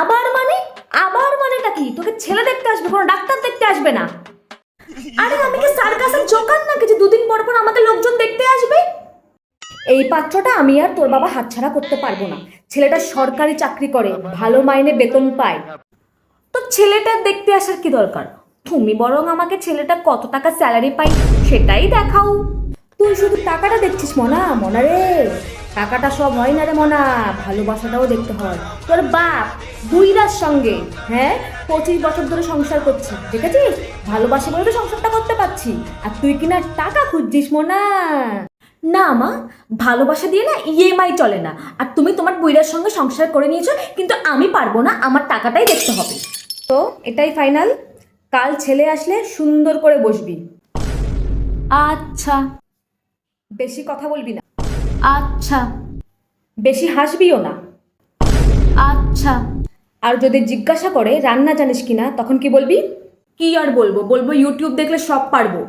আবার মানে? আবার মানেটা কি? তোকে ছেলে দেখতে আসবে, কোনো ডাক্তার দেখতে আসবে না। আরে আমি কি সার্কাসের জোকার নাকি যে দুদিন পর পর আমাকে লোকজন দেখতে আসবে? এই পাত্রটা আমি আর তোর বাবা হাতছাড়া করতে পারবো না। ছেলেটা সরকারি চাকরি করে, ভালো মাইনে বেতন পায়। তো ছেলেটা দেখতে আসার কি দরকার? তুমি বরং আমাকে ছেলেটা কত টাকা স্যালারি পাই সেটাই দেখাও। তুই শুধু টাকাটা দেখছিস মনা, মনা রে। টাকাটা সব হয় না রে মনা, ভালোবাসাটাও দেখতে হয়। তোর বাপ বুইরার সঙ্গে, হ্যাঁ, 25 বছর ধরে সংসার করছি, দেখেছিস? ভালোবাসা বলে তো সংসারটা করতে পারছি, আর তুই কিনা টাকা খুঁজছিস মনা। না মা, ভালোবাসা দিয়ে না ইএমআই চলে না। আর তুমি তোমার বুইরার সঙ্গে সংসার করে নিয়েছো, কিন্তু আমি পারবো না, আমার টাকাটাই দেখতে হবে। তো এটাই ফাইনাল, কাল ছেলে আসলে সুন্দর করে বসবি। আচ্ছা। বেশি কথা বলবি না। আচ্ছা। বেশি হাসবিও না। আচ্ছা। আর যদি জিজ্ঞাসা করে রান্না জানিস কিনা, তখন কি বলবি? কি আর বলবো, বলবো ইউটিউব দেখলে সব পারবো।